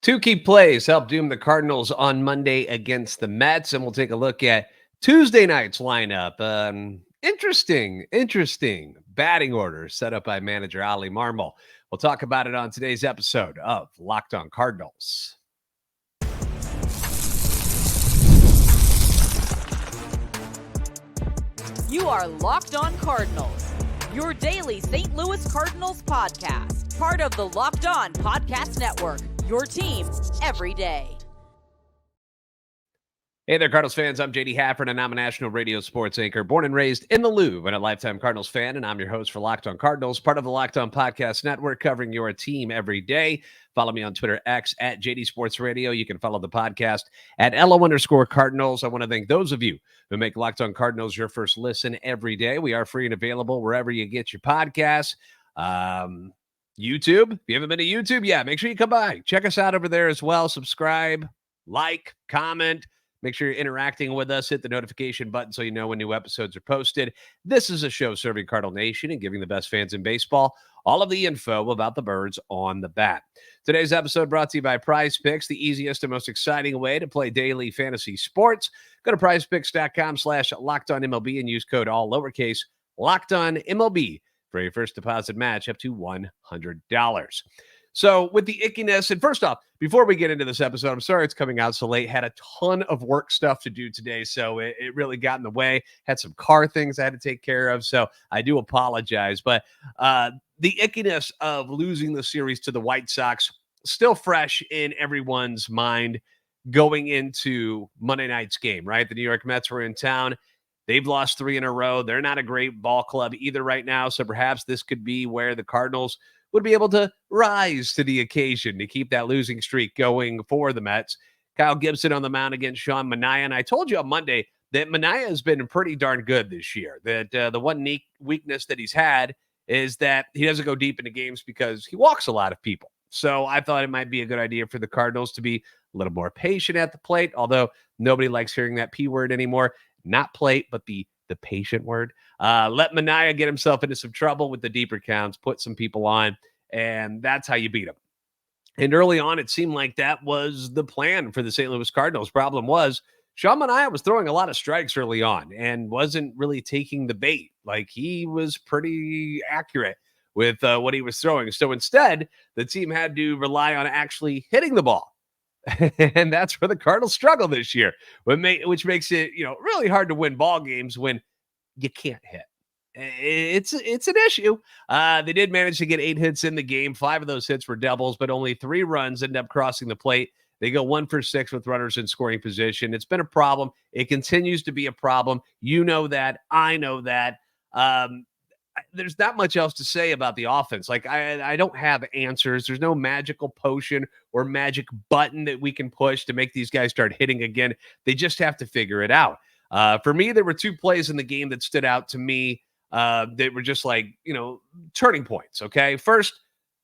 Two key plays helped doom the Cardinals on Monday against the Mets, and we'll take a look at Tuesday night's lineup. Interesting batting order set up by manager Ali Marmol. We'll talk about it on today's episode of Locked On Cardinals. You are Locked On Cardinals, your daily St. Louis Cardinals podcast, part of the Locked On Podcast Network. Your team every day. Hey there, Cardinals fans. I'm JD Hafford, and I'm a national radio sports anchor, born and raised in the Louvre, and a lifetime Cardinals fan. And I'm your host for Locked On Cardinals, part of the Locked On Podcast Network, covering your team every day. Follow me on Twitter, X, at JD Sports Radio. You can follow the podcast at LO_Cardinals. I want to thank those of you who make Locked On Cardinals your first listen every day. We are free and available wherever you get your podcasts. YouTube. If you haven't been to YouTube, make sure you come by. Check us out over there as well. Subscribe, like, comment. Make sure you're interacting with us. Hit the notification button so you know when new episodes are posted. This is a show serving Cardinal Nation and giving the best fans in baseball all of the info about the birds on the bat. Today's episode brought to you by PrizePicks, the easiest and most exciting way to play daily fantasy sports. Go to prizepicks.com/LockedOnMLB and use code all lowercase LockedOnMLB for your first deposit match up to $100. So with the ickiness, and first off, before we get into this episode, I'm sorry it's coming out so late. Had a ton of work stuff to do today, so it really got in the way. Had some car things I had to take care of, so I do apologize. But the ickiness of losing the series to the White Sox still fresh in everyone's mind going into Monday night's game, right? The New York Mets were in town. They've lost 3 in a row. They're not a great ball club either right now, so perhaps this could be where the Cardinals would be able to rise to the occasion to keep that losing streak going for the Mets. Kyle Gibson on the mound against Sean Manaea, and I told you on Monday that Manaea has been pretty darn good this year. That the one weakness that he's had is that he doesn't go deep into games because he walks a lot of people. So I thought it might be a good idea for the Cardinals to be a little more patient at the plate, although nobody likes hearing that P word anymore. Not plate, but the patient word. Let Manaea get himself into some trouble with the deeper counts, put some people on, and that's how you beat him. And early on, it seemed like that was the plan for the St. Louis Cardinals. Problem was, Sean Manaea was throwing a lot of strikes early on and wasn't really taking the bait. Like, he was pretty accurate with what he was throwing. So instead, the team had to rely on actually hitting the ball. And that's where the Cardinals struggle this year, which makes it, really hard to win ball games when you can't hit. It's an issue. They did manage to get 8 hits in the game. 5 of those hits were doubles, but only 3 runs ended up crossing the plate. They go 1 for 6 with runners in scoring position. It's been a problem. It continues to be a problem. You know that. I know that. There's not much else to say about the offense. Like, I don't have answers. There's no magical potion or magic button that we can push to make these guys start hitting again. They just have to figure it out. For me, there were 2 plays in the game that stood out to me. They were just like, turning points. Okay. First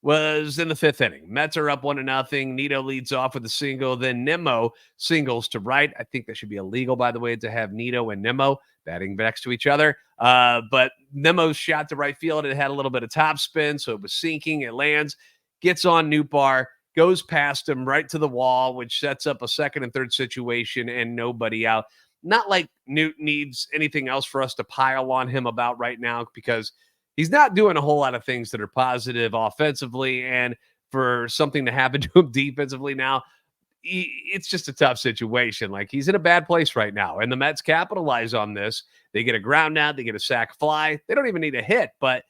was in the 5th inning. Mets are up 1-0. Nito leads off with a single. Then Nimmo singles to right. I think that should be illegal, by the way, to have Nito and Nimmo batting next to each other. But Nimmo's shot to right field. It had a little bit of top spin, so it was sinking. It lands, gets on Nootbaar, goes past him right to the wall, which sets up a 2nd and 3rd situation and nobody out. Not like Newt needs anything else for us to pile on him about right now, because he's not doing a whole lot of things that are positive offensively, and for something to happen to him defensively now, it's just a tough situation. Like, he's in a bad place right now, and the Mets capitalize on this. They get a ground out, they get a sac fly. They don't even need a hit, but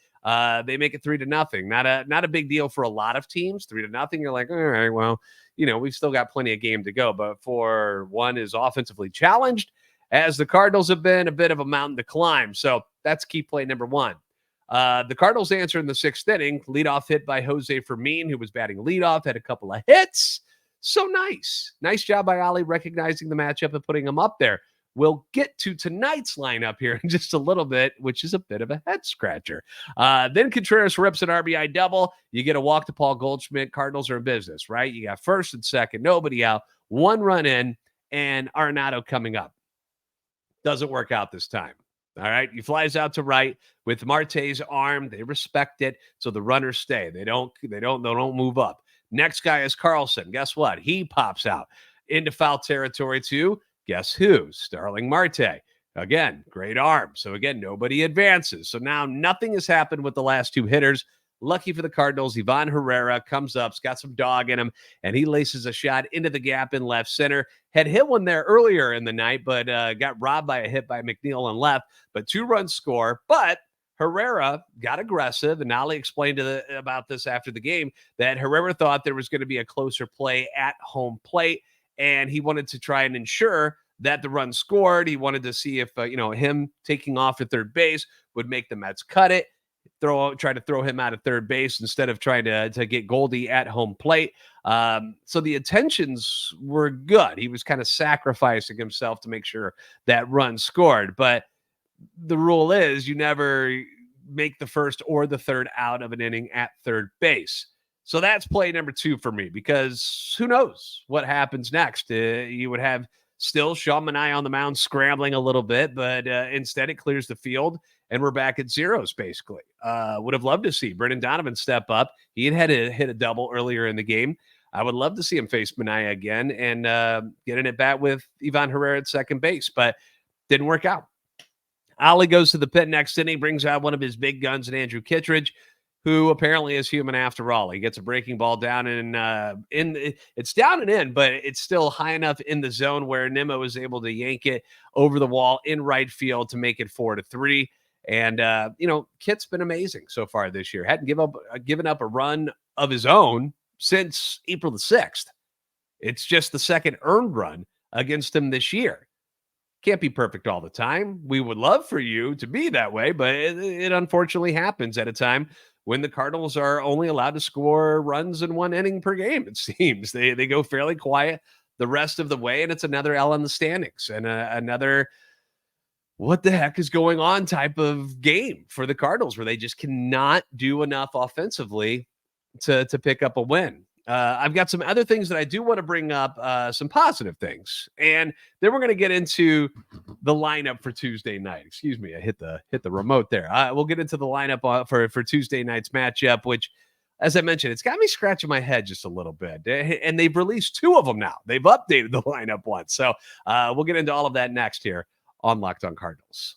they make it 3-0. Not a big deal for a lot of teams. 3-0. You're like, all right, well, we've still got plenty of game to go. But for one is offensively challenged, as the Cardinals have been, a bit of a mountain to climb. So that's key play number 1. The Cardinals answer in the 6th inning, leadoff hit by Jose Fermin, who was batting leadoff, had a couple of hits. So nice. Nice job by Ali recognizing the matchup and putting him up there. We'll get to tonight's lineup here in just a little bit, which is a bit of a head scratcher. Then Contreras rips an RBI double. You get a walk to Paul Goldschmidt. Cardinals are in business, right? You got 1st and 2nd, nobody out, 1 run in, and Arenado coming up. Doesn't work out this time. All right. He flies out to right with Marte's arm. They respect it. So the runners stay. They don't move up. Next guy is Carlson. Guess what? He pops out into foul territory too. Guess who? Starling Marte. Again, great arm. So again, nobody advances. So now nothing has happened with the last two hitters. Lucky for the Cardinals, Ivan Herrera comes up, has got some dog in him, and he laces a shot into the gap in left center. Had hit one there earlier in the night, but got robbed by a hit by McNeil on left. But 2-run score. But Herrera got aggressive, and Nolly explained about this after the game, that Herrera thought there was going to be a closer play at home plate, and he wanted to try and ensure that the run scored. He wanted to see if him taking off at third base would make the Mets cut it. Try to throw him out of third base instead of trying to get Goldie at home plate. So the intentions were good. He was kind of sacrificing himself to make sure that run scored. But the rule is you never make the first or the third out of an inning at third base. So that's play number 2 for me, because who knows what happens next. You would have still Sean Manaea on the mound scrambling a little bit, but instead it clears the field and we're back at zeros, basically. Would have loved to see Brendan Donovan step up. He had to hit a double earlier in the game. I would love to see him face Manaea again and get in at bat with Ivan Herrera at second base, but didn't work out. Ollie goes to the pit next inning, brings out one of his big guns in Andrew Kittredge, who apparently is human after all. He gets a breaking ball down and it's down and in, but it's still high enough in the zone where Nimmo is able to yank it over the wall in right field to make it 4-3. And Kit's been amazing so far this year. Hadn't given up a run of his own since April the 6th. It's just the second earned run against him this year. Can't be perfect all the time. We would love for you to be that way, but it unfortunately happens at a time when the Cardinals are only allowed to score runs in one inning per game. It seems they go fairly quiet the rest of the way, and it's another L in the standings and another what the heck is going on type of game for the Cardinals, where they just cannot do enough offensively to pick up a win. I've got some other things that I do want to bring up, some positive things, and then we're going to get into the lineup for Tuesday night. Excuse me, I hit the remote there. We'll get into the lineup for Tuesday night's matchup, which, as I mentioned, it's got me scratching my head just a little bit. And they've released 2 of them now. They've updated the lineup once, so we'll get into all of that next here on Locked On Cardinals.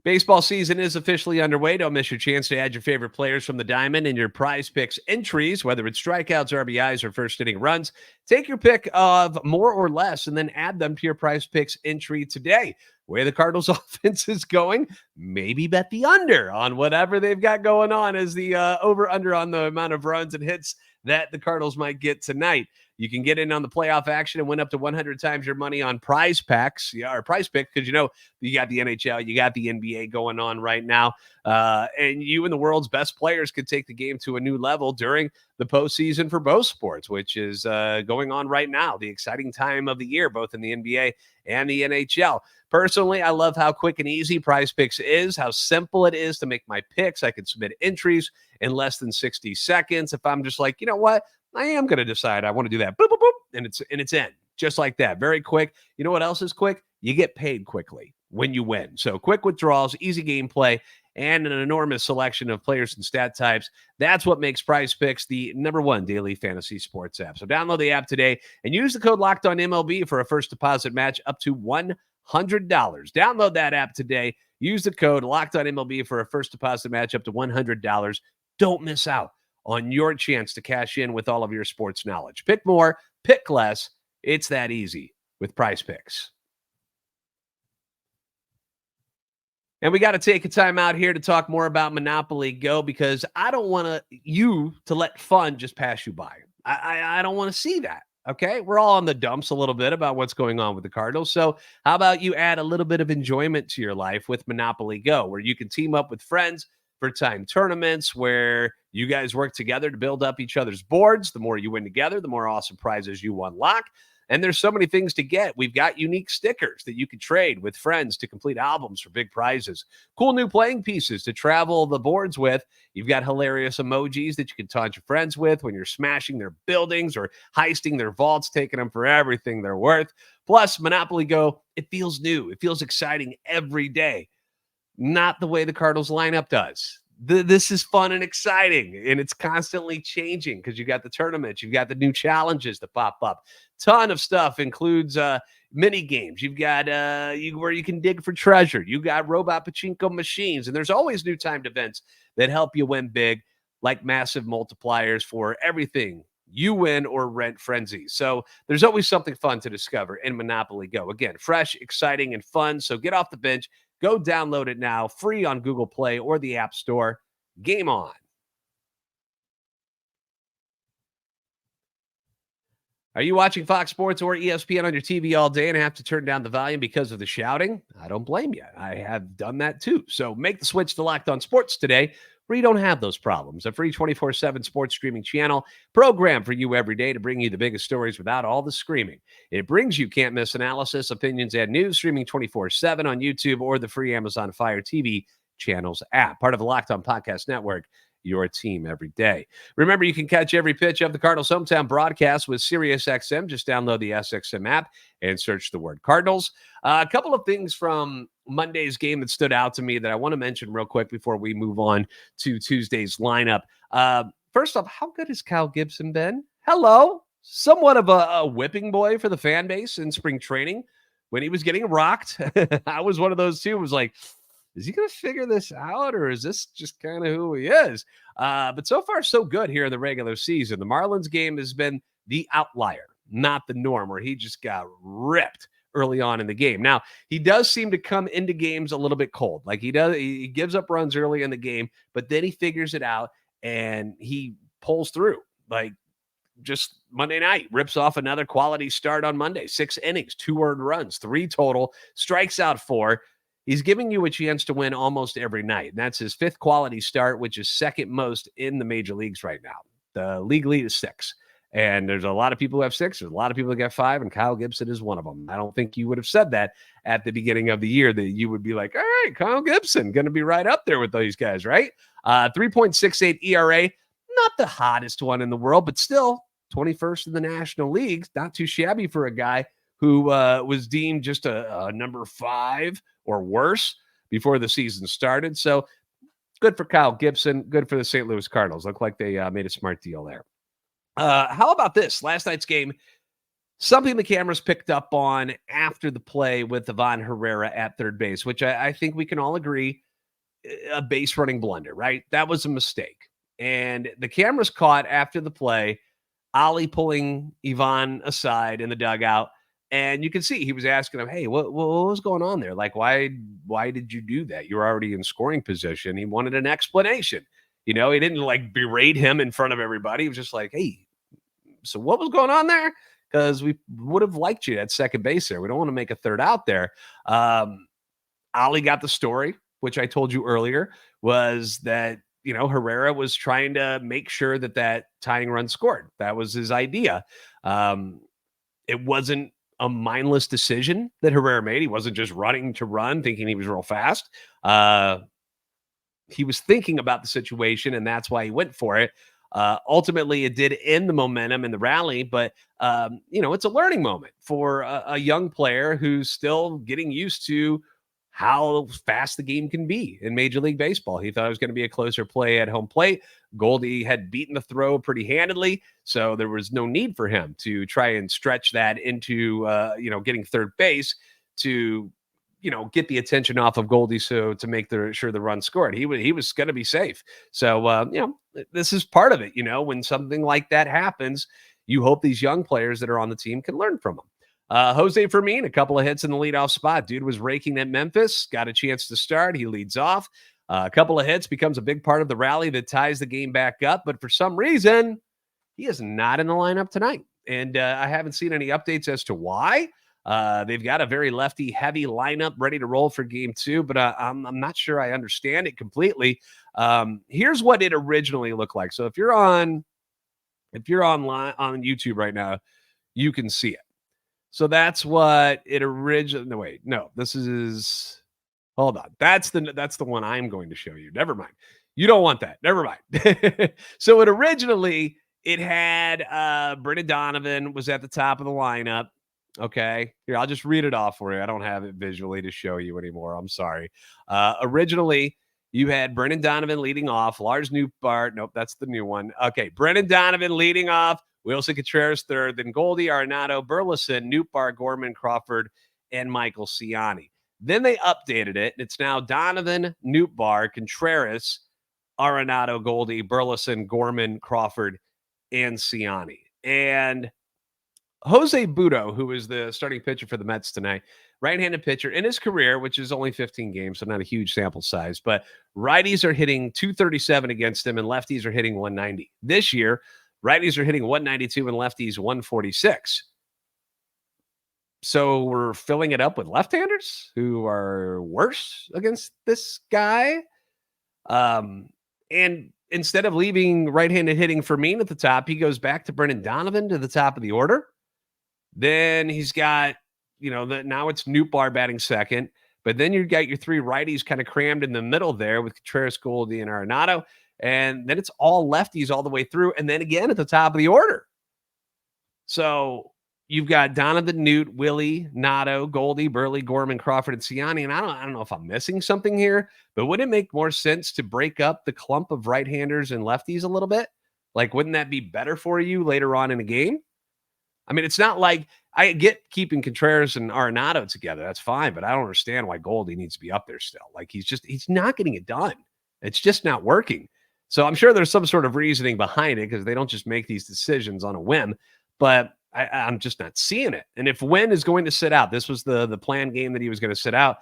Baseball season is officially underway. Don't miss your chance to add your favorite players from the diamond in your PrizePicks entries, whether it's strikeouts, RBIs, or first inning runs. Take your pick of more or less and then add them to your PrizePicks entry today. Where the Cardinals offense is going, maybe bet the under on whatever they've got going on as the over-under on the amount of runs and hits that the Cardinals might get tonight. You can get in on the playoff action and win up to 100 times your money on PrizePicks, or PrizePicks, because you got the NHL, you got the NBA going on right now, and you and the world's best players could take the game to a new level during the postseason for both sports, which is going on right now, the exciting time of the year, both in the NBA and the NHL. Personally, I love how quick and easy PrizePicks is, how simple it is to make my picks. I can submit entries in less than 60 seconds. If I'm just like, you know what, I am going to decide I want to do that. Boop, boop, boop, and it's in. Just like that. Very quick. You know what else is quick? You get paid quickly when you win. So quick withdrawals, easy gameplay, and an enormous selection of players and stat types. That's what makes PrizePicks the #1 daily fantasy sports app. So download the app today and use the code LOCKEDONMLB for a first deposit match up to $100. Download that app today. Use the code LOCKEDONMLB for a first deposit match up to $100. Don't miss out on your chance to cash in with all of your sports knowledge. Pick more, pick less. It's that easy with PrizePicks. And we got to take a time out here to talk more about Monopoly Go, because I don't want you to let fun just pass you by. I don't want to see that. Okay, we're all on the dumps a little bit about what's going on with the Cardinals. So how about you add a little bit of enjoyment to your life with Monopoly Go, where you can team up with friends for time tournaments where you guys work together to build up each other's boards. The more you win together, the more awesome prizes you unlock. And there's so many things to get. We've got unique stickers that you can trade with friends to complete albums for big prizes. Cool new playing pieces to travel the boards with. You've got hilarious emojis that you can taunt your friends with when you're smashing their buildings or heisting their vaults, taking them for everything they're worth. Plus, Monopoly Go, it feels new. It feels exciting every day. Not the way the Cardinals lineup does. this is fun and exciting, and it's constantly changing because you got the tournaments, you've got the new challenges that pop up. Ton of stuff includes mini games. You've got where you can dig for treasure. You got robot pachinko machines, and there's always new timed events that help you win big, like massive multipliers for everything you win or rent frenzy. So there's always something fun to discover in Monopoly Go. Again, fresh, exciting, and fun. So get off the bench. Go download it now, free on Google Play or the App Store. Game on. Are you watching Fox Sports or ESPN on your TV all day and have to turn down the volume because of the shouting? I don't blame you. I have done that too. So make the switch to Locked On Sports today, where you don't have those problems. A free 24/7 sports streaming channel programmed for you every day to bring you the biggest stories without all the screaming. It brings you can't miss analysis, opinions, and news, streaming 24/7 on YouTube or the free Amazon Fire TV channels app. Part of the Locked On Podcast Network, your team every day. Remember, you can catch every pitch of the Cardinals hometown broadcast with SiriusXM. Just download the SXM app and search the word Cardinals. A couple of things from Monday's game that stood out to me that I want to mention real quick before we move on to Tuesday's lineup. First off, how good has Kyle Gibson been? Hello. Somewhat of a whipping boy for the fan base in spring training when he was getting rocked. I was one of those too. Was like, is he going to figure this out, or is this just kind of who he is? But so far, so good here in the regular season. The Marlins game has been the outlier, not the norm, where he just got ripped early on in the game. Now, he does seem to come into games a little bit cold. Like he gives up runs early in the game, but then he figures it out and he pulls through. Like just Monday night, rips off another quality start on Monday. 6 innings, 2 earned runs, 3 total, strikes out 4. He's giving you a chance to win almost every night. And that's his 5th quality start, which is second most in the major leagues right now. The league lead is 6. And there's a lot of people who have 6. There's a lot of people who got 5, and Kyle Gibson is one of them. I don't think you would have said that at the beginning of the year, that you would be like, all right, Kyle Gibson, going to be right up there with those guys, right? 3.68 ERA, not the hottest one in the world, but still 21st in the National League. Not too shabby for a guy who was deemed just a number 5 or worse before the season started. So good for Kyle Gibson. Good for the St. Louis Cardinals. Look like they made a smart deal there. How about this? Last night's game, something the cameras picked up on after the play with Ivan Herrera at third base, which I think we can all agree, a base running blunder, right? That was a mistake. And the cameras caught after the play, Ollie pulling Ivan aside in the dugout. And you can see he was asking him, hey, what was going on there? Like, why did you do that? You were already in scoring position. He wanted an explanation. You know, he didn't like berate him in front of everybody. He was just like, hey, so what was going on there? Because we would have liked you at second base there. We don't want to make a third out there. Ollie got the story, which I told you earlier, was that, you know, Herrera was trying to make sure that tying run scored. That was his idea. It wasn't a mindless decision that Herrera made. He wasn't just running to run, thinking he was real fast. He was thinking about the situation, and that's why he went for it. Ultimately, it did end the momentum in the rally, but, you know, it's a learning moment for a young player who's still getting used to how fast the game can be in Major League Baseball. He thought it was going to be a closer play at home plate. Goldie had beaten the throw pretty handedly, so there was no need for him to try and stretch that into, you know, getting third base to, you know, get the attention off of Goldie, so to make sure the run scored. He was going to be safe. So, you know, this is part of it. You know, when something like that happens, you hope these young players that are on the team can learn from them. Jose Fermin, a couple of hits in the leadoff spot. Dude was raking at Memphis, got a chance to start. He leads off. A couple of hits, becomes a big part of the rally that ties the game back up. But for some reason, he is not in the lineup tonight. And I haven't seen any updates as to why. They've got a very lefty-heavy lineup ready to roll for game 2, but I'm not sure I understand it completely. Here's what it originally looked like. So if you're online on YouTube right now, you can see it. So that's what it originally. This is. Hold on. That's the one I'm going to show you. Never mind. You don't want that. Never mind. So it originally had Brendan Donovan was at the top of the lineup. Okay. Here, I'll just read it off for you. I don't have it visually to show you anymore. I'm sorry. Originally, You had Brennan Donovan leading off, Lars Nootbaar. Nope, that's the new one. Okay, Brennan Donovan leading off, Wilson Contreras third, then Goldie, Arenado, Burleson, Nootbaar, Gorman, Crawford, and Michael Ciani. Then they updated it, and it's now Donovan, Nootbaar, Contreras, Arenado, Goldie, Burleson, Gorman, Crawford, and Ciani. And Jose Butto, who is the starting pitcher for the Mets tonight, right-handed pitcher in his career, which is only 15 games, so not a huge sample size, but righties are hitting 237 against him and lefties are hitting 190. This year, righties are hitting 192 and lefties 146. So we're filling it up with left-handers who are worse against this guy. And instead of leaving right-handed hitting Fermin at the top, he goes back to Brennan Donovan to the top of the order. Then he's got, now it's Nootbaar batting second. But then you got your three righties kind of crammed in the middle there with Contreras, Goldie, and Arenado. And then it's all lefties all the way through. And then again at the top of the order. So you've got Donovan, Newt, Willie, Nato, Goldie, Burley, Gorman, Crawford, and Ciani. And I don't know if I'm missing something here, but would it make more sense to break up the clump of right-handers and lefties a little bit? Like, wouldn't that be better for you later on in a game? I mean, it's not like I get keeping Contreras and Arenado together. That's fine, but I don't understand why Goldie needs to be up there still. Like, he's not getting it done. It's just not working. So I'm sure there's some sort of reasoning behind it because they don't just make these decisions on a whim, but I'm just not seeing it. And if Wynn is going to sit out, this was the planned game that he was going to sit out.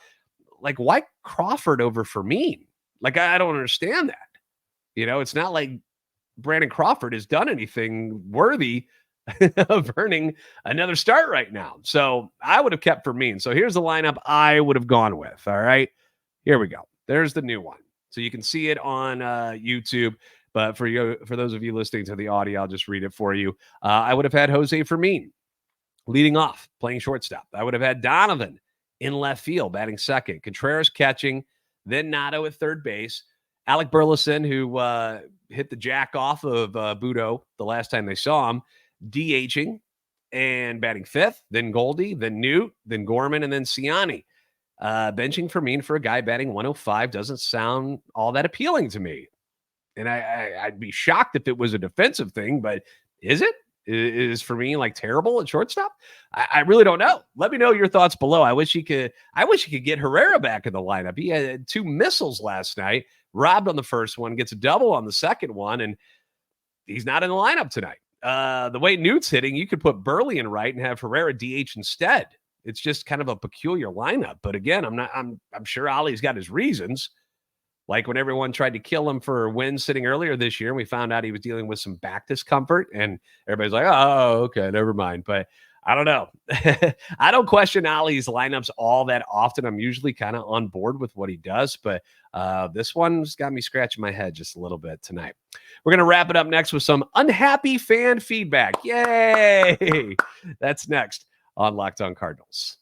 Like, why Crawford over Fermin? Like, I don't understand that. It's not like Brandon Crawford has done anything worthy of earning another start right now. So I would have kept Fermin. So here's the lineup I would have gone with. All right, here we go. There's the new one. So you can see it on YouTube. But for those of you listening to the audio, I'll just read it for you. I would have had Jose Fermin leading off, playing shortstop. I would have had Donovan in left field, batting second. Contreras catching, then Nato at third base. Alec Burleson, who hit the jack off of Butto the last time they saw him, DHing and batting fifth. Then Goldie, then Newt, then Gorman, and then Ciani. Benching Fermin for a guy batting 105 doesn't sound all that appealing to me. And I'd be shocked if it was a defensive thing, but is it? Is Fermin like terrible at shortstop? I really don't know. Let me know your thoughts below. I wish he could get Herrera back in the lineup. He had 2 missiles last night, robbed on the first one, gets a double on the second one, and he's not in the lineup tonight. The way Newt's hitting, you could put Burley in right and have Herrera DH instead. It's just kind of a peculiar lineup. But again, I'm sure Ollie's got his reasons. Like when everyone tried to kill him for wins sitting earlier this year, and we found out he was dealing with some back discomfort, and everybody's like, oh, okay, never mind. But I don't know. I don't question Ollie's lineups all that often. I'm usually kind of on board with what he does, but this one's got me scratching my head just a little bit tonight. We're going to wrap it up next with some unhappy fan feedback. Yay! That's next on Locked On Cardinals.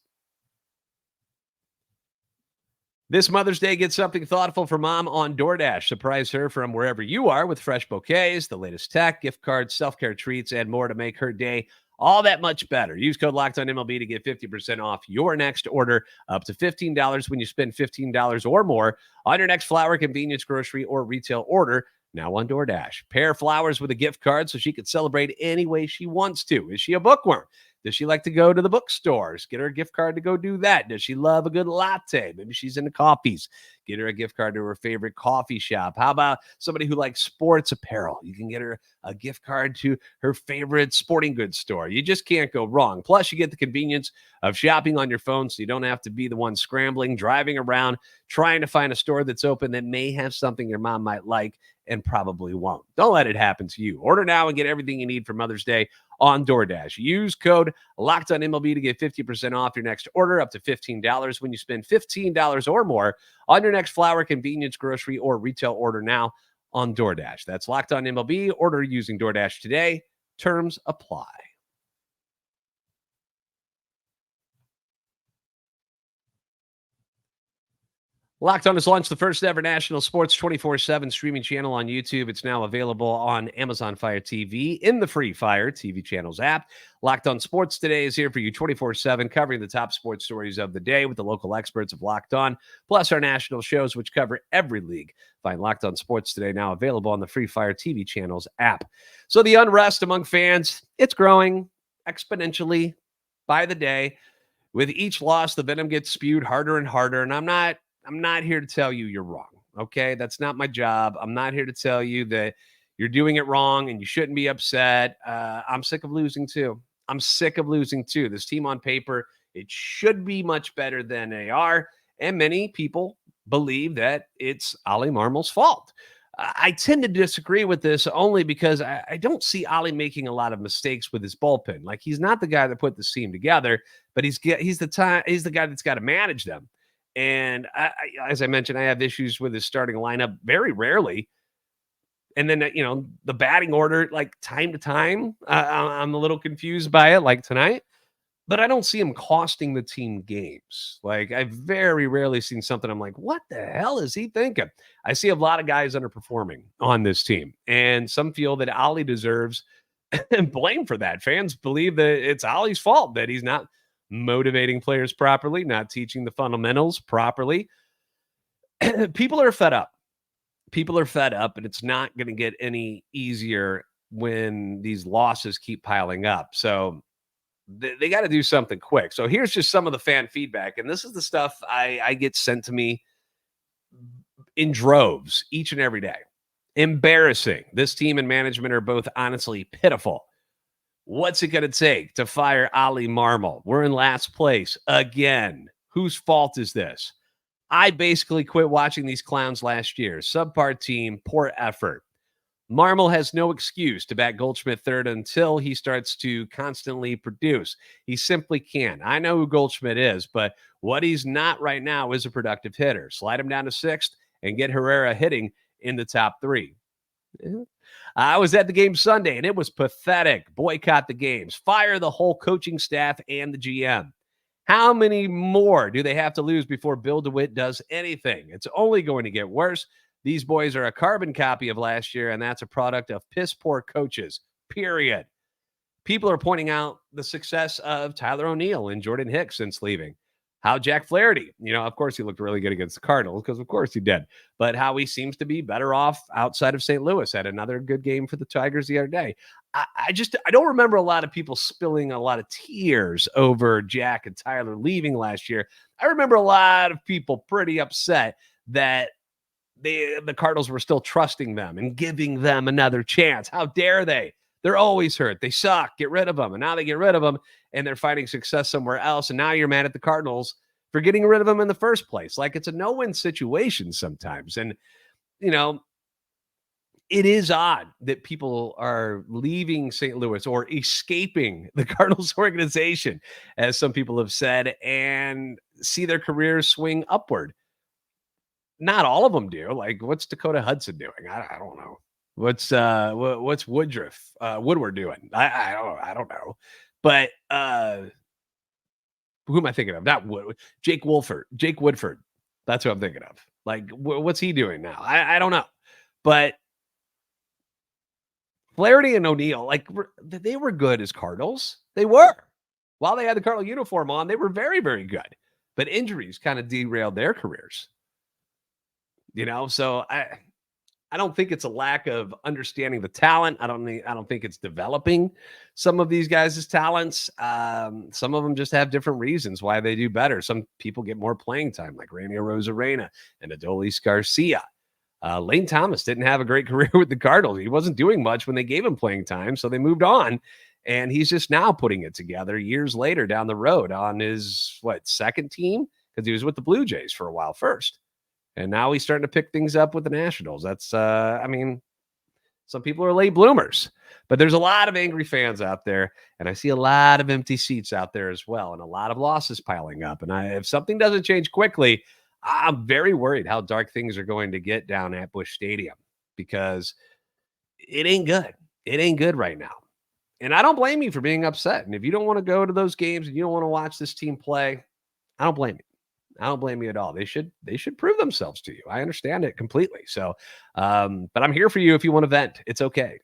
This Mother's Day, get something thoughtful for mom on DoorDash. Surprise her from wherever you are with fresh bouquets, the latest tech, gift cards, self-care treats, and more to make her day all that much better. Use code LOCKEDONMLB to get 50% off your next order, up to $15 when you spend $15 or more on your next flower, convenience, grocery, or retail order. Now on DoorDash. Pair flowers with a gift card so she can celebrate any way she wants to. Is she a bookworm? Does she like to go to the bookstores? Get her a gift card to go do that. Does she love a good latte? Maybe she's into coffees. Get her a gift card to her favorite coffee shop. How about somebody who likes sports apparel? You can get her a gift card to her favorite sporting goods store. You just can't go wrong. Plus, you get the convenience of shopping on your phone so you don't have to be the one scrambling, driving around, trying to find a store that's open that may have something your mom might like and probably won't. Don't let it happen to you. Order now and get everything you need for Mother's Day on DoorDash. Use code LOCKEDONMLB to get 50% off your next order, up to $15 when you spend $15 or more on your next flower, convenience, grocery, or retail order now on DoorDash. That's Locked On MLB. Order using DoorDash today. Terms apply. Locked On has launched the first ever national sports 24/7 streaming channel on YouTube. It's now available on Amazon Fire TV in the free Fire TV channels app. Locked On Sports Today is here for you 24/7, covering the top sports stories of the day with the local experts of Locked On, plus our national shows, which cover every league. Find Locked On Sports Today now available on the free Fire TV channels app. So the unrest among fans, it's growing exponentially by the day. With each loss, the venom gets spewed harder and harder, and I'm not here to tell you you're wrong, okay? That's not my job. I'm not here to tell you that you're doing it wrong and you shouldn't be upset. I'm sick of losing too. This team on paper, it should be much better than they are, and many people believe that it's Ollie Marmol's fault. I tend to disagree with this only because I don't see Ollie making a lot of mistakes with his bullpen. Like, he's not the guy that put this team together, but he's the guy that's got to manage them. And as I mentioned, I have issues with his starting lineup very rarely. And then, the batting order, like time to time, I'm a little confused by it, like tonight. But I don't see him costing the team games. Like, I've very rarely seen something I'm like, what the hell is he thinking? I see a lot of guys underperforming on this team. And some feel that Ollie deserves blame for that. Fans believe that it's Ollie's fault, that he's not motivating players properly, not teaching the fundamentals properly. People are fed up. And it's not going to get any easier when these losses keep piling up. So they got to do something quick. So here's just some of the fan feedback. And this is the stuff I get sent to me in droves each and every day. Embarrassing. This team and management are both honestly pitiful. What's it going to take to fire Ollie Marmol? We're in last place again. Whose fault is this? I basically quit watching these clowns last year. Subpar team, poor effort. Marmol has no excuse to bat Goldschmidt third until he starts to constantly produce. He simply can't. I know who Goldschmidt is, but what he's not right now is a productive hitter. Slide him down to sixth and get Herrera hitting in the top three. Yeah. I was at the game Sunday, and it was pathetic. Boycott the games. Fire the whole coaching staff and the GM. How many more do they have to lose before Bill DeWitt does anything? It's only going to get worse. These boys are a carbon copy of last year, and that's a product of piss-poor coaches, period. People are pointing out the success of Tyler O'Neill and Jordan Hicks since leaving. How Jack Flaherty, of course he looked really good against the Cardinals, because of course he did. But how he seems to be better off outside of St. Louis. Had another good game for the Tigers the other day. I don't remember a lot of people spilling a lot of tears over Jack and Tyler leaving last year. I remember a lot of people pretty upset that the Cardinals were still trusting them and giving them another chance. How dare they? They're always hurt. They suck. Get rid of them. And now they get rid of them, and they're finding success somewhere else. And now you're mad at the Cardinals for getting rid of them in the first place. Like, it's a no-win situation sometimes. And, it is odd that people are leaving St. Louis or escaping the Cardinals organization, as some people have said, and see their careers swing upward. Not all of them do. Like, what's Dakota Hudson doing? I don't know. What's Woodward doing? I don't know. But who am I thinking of? Not Wood. Jake Woodford. That's who I'm thinking of. Like, what's he doing now? I don't know. But Flaherty and O'Neill, like, they were good as Cardinals. They were. While they had the Cardinal uniform on, they were very, very good. But injuries kind of derailed their careers. So I don't think it's a lack of understanding the talent. I don't think it's developing some of these guys' talents. Some of them just have different reasons why they do better. Some people get more playing time, like Randy Arozarena and Adolis Garcia. Lane Thomas didn't have a great career with the Cardinals. He wasn't doing much when they gave him playing time, so they moved on. And he's just now putting it together years later down the road on his, second team? Because he was with the Blue Jays for a while first. And now he's starting to pick things up with the Nationals. That's, some people are late bloomers. But there's a lot of angry fans out there, and I see a lot of empty seats out there as well, and a lot of losses piling up. And if something doesn't change quickly, I'm very worried how dark things are going to get down at Busch Stadium, because it ain't good. It ain't good right now. And I don't blame you for being upset. And if you don't want to go to those games and you don't want to watch this team play, I don't blame you. I don't blame you at all. They should prove themselves to you. I understand it completely. So, but I'm here for you if you want to vent. It's okay.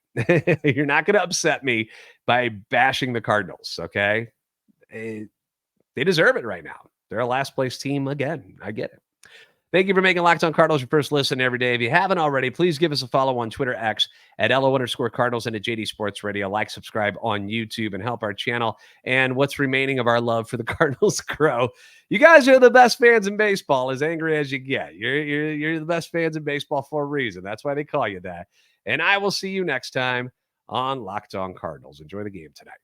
You're not going to upset me by bashing the Cardinals. Okay, they deserve it right now. They're a last place team again. I get it. Thank you for making Locked On Cardinals your first listen every day. If you haven't already, please give us a follow on Twitter X at LO_Cardinals and at JD Sports Radio. Like, subscribe on YouTube, and help our channel and what's remaining of our love for the Cardinals grow. You guys are the best fans in baseball, as angry as you get. You're the best fans in baseball for a reason. That's why they call you that. And I will see you next time on Locked On Cardinals. Enjoy the game tonight.